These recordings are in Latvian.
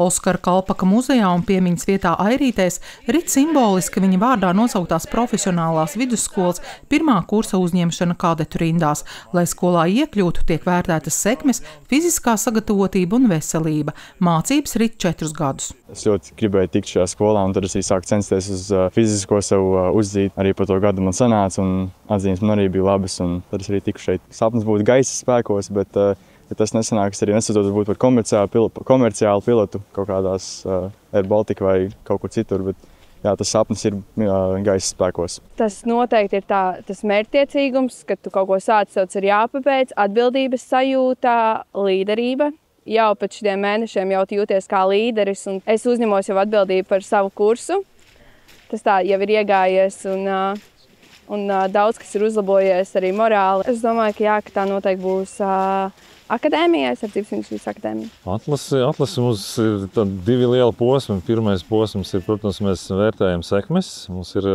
Oskara Kalpaka muzejā un piemiņas vietā Airītēs rit simboliski viņa vārdā nosauktās profesionālās vidusskolas pirmā kursa uzņemšana kadetu rindās. Lai skolā iekļūtu, tiek vērtētas sekmes, fiziskā sagatavotība un veselība. Mācības rit 4 gadus. Es ļoti gribēju tikt šajā skolā, un tad es sāku censties uz fizisko sev uzzīt. Arī par to gadu man sanāca, un atzīmes man arī bija labas, un tad es arī tiku šeit. Sapnis būtu gaisa spēkos, bet ja tas nesanāk, es arī nesaprotu būt par komerciālu pilotu kaut kādās Air Baltica vai kaut kur citur, bet jā, tas sapnis ir gaisa spēkos. Tas noteikti ir tas mērķtiecīgums, kad tu kaut ko sāc, tev ir jāpabeidz, atbildības sajūta, līderība. Jau pēc šiem mēnešiem jau jūties kā līderis, un es uzņemos jau atbildību par savu kursu. Tas tā jau ir iegājies, un daudz kas ir uzlabojies arī morāli. Es domāju, ka, jā, ka tā noteikti būs akadēmijā, Sardzības industrijas akadēmija. Atlase mums ir divi lieli posmi. Pirmais posms ir, protams, mēs vērtējam sekmes. Mums ir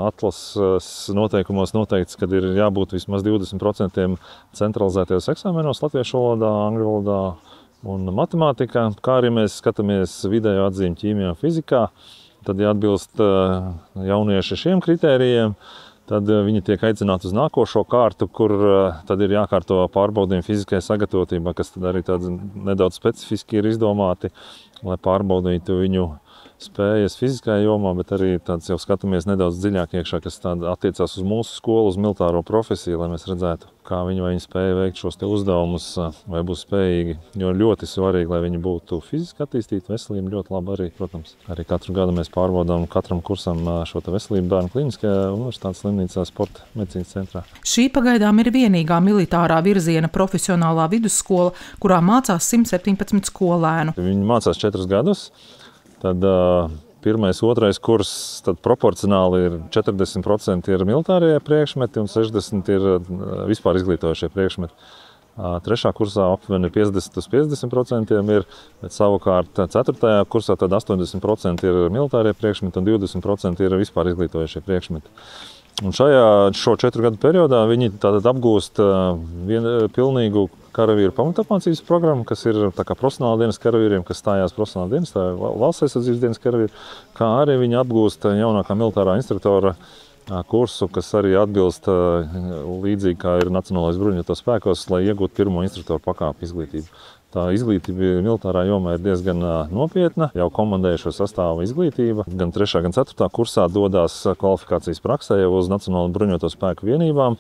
atlases noteikumos noteikts, ka ir jābūt vismaz 20% centralizētajos eksāmenos latviešu valodā, angļu valodā un matemātikā. Kā arī mēs skatāmies vidējo atzīmi ķīmijā un fizikā, tad, ja atbilst jaunieši šiem kritērijiem, tad viņi tiek aicināti uz nākošo kārtu, kur tad ir jākārto pārbaudījumi fiziskajai sagatavotībai, kas tad arī tādi nedaudz specifiski ir izdomāti, lai pārbaudītu viņu spējas fiziskajā jomā, bet arī tāds jau skatāmies nedaudz dziļāk iekšā, kas attiecās uz mūsu skolu, uz militāro profesiju, lai mēs redzētu, kā viņi spēja veikt šos te uzdevumus, vai būs spējīgi. Jo ļoti svarīgi, lai viņi būtu fiziski attīstīti, veselība ļoti labi arī, protams. Arī katru gadu mēs pārbaudām katram kursam šo te veselību bērnu kliniskajā universitātes slimnīcā sporta medicīnas centrā. Šī pagaidām ir vienīgā militārā virziena profesionālā vidusskola, kurā mācās 117 skolēnu. Viņi mācās 4 gadus. Tad pirmais, otrais kurs, tad proporcionāli ir 40% ir militārie priekšmeti un 60% ir vispār izglītojošie priekšmeti. Trešā kursā aptuveni 50% ir, bet savukārt 4. kursā tad 80% ir militārie priekšmeti un 20% ir vispār izglītojošie priekšmeti. Un šo 4 gadu periodā viņi tātad apgūst pilnīgu karavīru pamatapmācības programmu, kas ir tā kā profesionāla dienas karavīriem, kas stājās profesionāla dienas, tā valsts aizsardzības dienas karavīri, kā arī viņi apgūst jaunākā militārā instruktora kursu, kas arī atbilst līdzīgi kā ir Nacionālais bruņoto spēkos, lai iegūtu pirmo instruktoru pakāpu izglītību. Tā izglītība militārā jomā ir diezgan nopietna, jau komandējušo sastāvu izglītība. Gan 3. gan 4. kursā dodās kvalifikācijas praksē jau uz Nacionālo bruņoto spēku vienībām,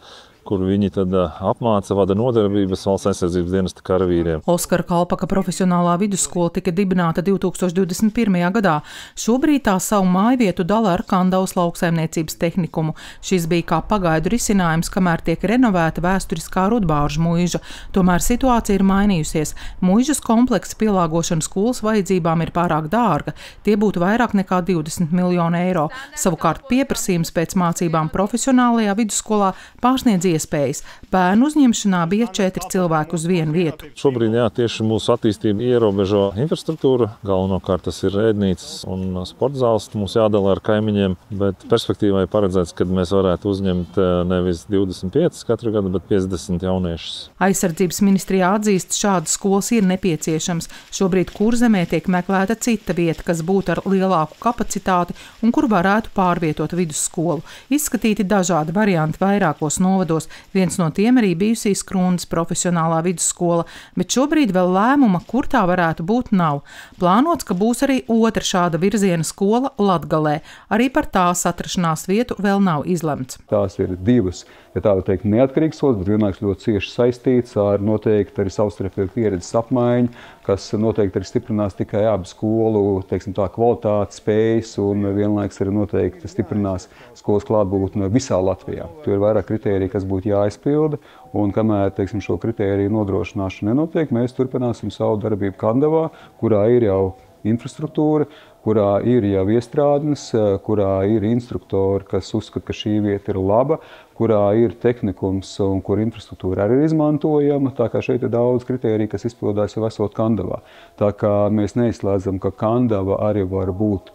kur viņi tad apmāca vada nodarbības valsts aizsardzības dienesta karavīriem. Oskara Kalpaka profesionālā vidusskola tika dibināta 2021. gadā. Šobrīd tā savu mājvietu dala ar Kandavas lauksaimniecības tehnikumu. Šis bija kā pagaidu risinājums, kamēr tiek renovēta vēsturiskā Rudbāržu muiža. Tomēr situācija ir mainījusies. Muižas kompleksa pielāgošana skolas vajadzībām ir pārāk dārga. Tie būtu vairāk nekā 20 miljoni eiro. Savukārt pieprasījums pēc mācībām profesionālajā vidusskolā pārsniedz iespējas. Bērnu uzņemšanā bija 4 cilvēki uz vienu vietu. Šobrīd tieši mūsu attīstību ierobežo infrastruktūra. Galvenokārt tas ir ēdnīcas un sporta zāles. Mums jādala ar kaimiņiem, bet perspektīvā ir paredzēts, ka mēs varētu uzņemt nevis 25 katru gadu, bet 50 jauniešus. Aizsardzības ministrijā atzīst, šādas skolas ir nepieciešams. Šobrīd Kurzemē tiek meklēta cita vieta, kas būtu ar lielāku kapacitāti un kur varētu pārvietot vidusskolu. Izskatīti dažādi varianti vairākos novados. Viens no tiem arī bijusī Skrundas profesionālā vidusskola, bet šobrīd vēl lēmuma, kur tā varētu būt, nav. Plānots, ka būs arī otra šāda virziena skola Latgalē. Arī par tās atrašanās vietu vēl nav izlemts. Tās ir divas, ja tā var teikt, neatkarīgas skolas, bet vienlaikus ļoti cieši saistīts ar noteikti arī savstarpēju pieredzes apmaiņu, kas noteikti arī stiprinās tikai abu skolu, teiksim tā, kvalitāti, spējas un vienlaikus arī noteikti stiprinās skolas klātbūtni visā Latvijā. Tur ir vairāk kritēriju, kas būtu jāizpilda, un kamēr, teiksim, šo kritēriju nodrošināšana nenotiek, mēs turpināsim savu darbību Kandavā, kurā ir jau infrastruktūra, kurā ir jau iestrādnes, kurā ir instruktori, kas uzskata, ka šī vieta ir laba, kurā ir tehnikums un kur infrastruktūra arī ir izmantojama. Tā kā šeit ir daudz kritēriju, kas izpildās jau esot Kandavā. Tā kā mēs neizslēdzam, ka Kandava arī var būt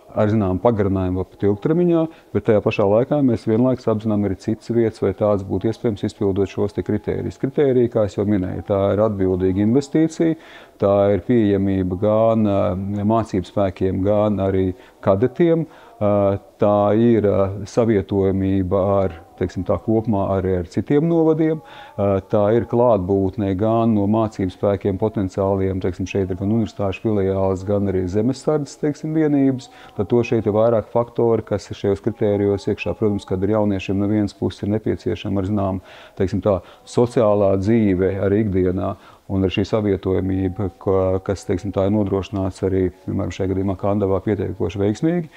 ar zinām pagarinājumu pat ilgtermiņā, bet tajā pašā laikā mēs vienlaikus apzinām arī citas vietas, vai tāds būtu iespējams izpildot šos te kritērijus. Kritēriji, kā es jau minēju, tā ir atbildīga investīcija, tā ir pieejamība gan mācību spēkiem, gan arī kadetiem. Tā ir savietojamība ar, teiksim tā, kopumā arī ar citiem novadiem. Tā ir klātbūtne gan no mācību spēkiem potenciāliem, teiksim, šeit ir gan universitāšu filiāles, gan arī zemesardzes, teiksim, vienības. Tad to šeit ir vairāk faktori, kas ir šajos kritērijos iekšā. Protams, kad ir jauniešiem no vienas puses ir nepieciešama ar zinām, teiksim tā, sociālā dzīve arī ikdienā. Un ar šī savietojamība, kas, teiksim, tā ir nodrošināts arī, piemēram, šajā gadījumā Kandavā pietiekoši veiksmīgi.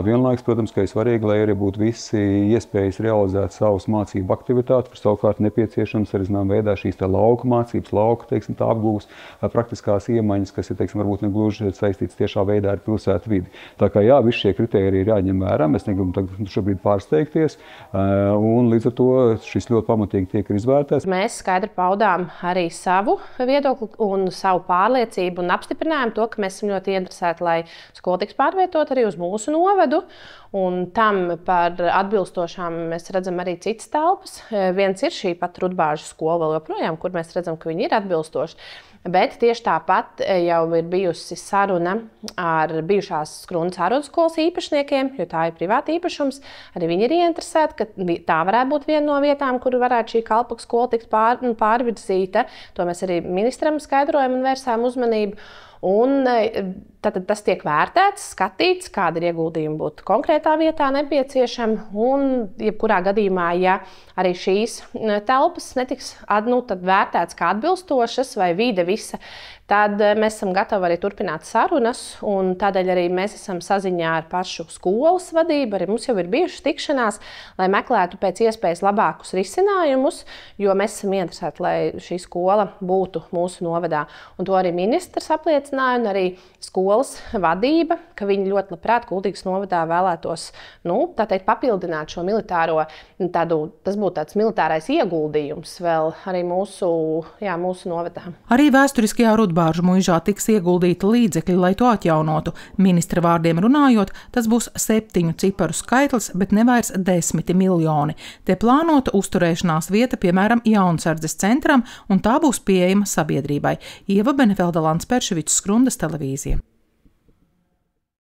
Vienlaikus, protams, ka ir svarīgi, lai arī būtu visi iespējas realizēt savus mācību aktivitātes, kur savukārt nepieciešams arī, zinām, veidā šīs lauka mācības, lauka, teiksim, tā apgūst praktiskās iemaņas, kas ir, teiksim, varbūt negluži saistīts tiešā veidā ar pilsētu vidi. Tā kā jā, visi šie kritēriji ir jāņem vērā, mēs negribam šobrīd pārsteigties, un līdz ar to šis ļoti pamatīgi tiek izvērtēts. Mēs skaidri paudām arī savu viedokli un savu pārliecību un apstiprinājām to, ka mēs esam ļoti interesēti, lai skola tiks pārvietot arī uz mūsu novadu. Un tam par atbilstošām mēs redzam arī citas telpas. Viens ir šī pat Rudbāžu skola vēl joprojām, kur mēs redzam, ka viņi ir atbilstoši. Bet tieši tāpat jau ir bijusi saruna ar bijušās Skrundas ārodskolas īpašniekiem, jo tā ir privāta īpašums. Arī viņi ir ieinteresēti, ka tā varētu būt viena no vietām, kur varētu šī kalpoku skola tikt pārvirzīta. To mēs arī ministram skaidrojam un vērsām uzmanību. Un tad tas tiek vērtēts, skatīts, kāda ir ieguldījuma būtu konkrētā vietā nepieciešama. Un, jebkurā gadījumā, ja arī šīs telpas netiks vērtētas kā atbilstošas vai vide visa, tad mēs esam gatavi arī turpināt sarunas. Tādēļ arī mēs esam saziņā ar pašu skolas vadību. Arī mums jau ir bijušas tikšanās, lai meklētu pēc iespējas labākus risinājumus, jo mēs esam interesēti, lai šī skola būtu mūsu novadā. Un to arī ministrs apliecināja, un arī skolas vadība, ka viņi ļoti labprāt Kuldīgas novadā vēlētos papildināt šo militāro, tas būtu tāds militārais ieguldījums vēl arī mūsu novadā. Arī vēsturiskajā Rudbāžu muižā tiks ieguldīti līdzekļi, lai to atjaunotu. Ministra vārdiem runājot, tas būs 7 ciparu skaitlis, bet ne vairs 10 miljoni. Te plānota uzturēšanās vieta, piemēram, Jaunsardzes centram, un tā būs pieejama sabiedrībai. Ieva Benefelda, Lants Perševičs, Skrundas televīzija.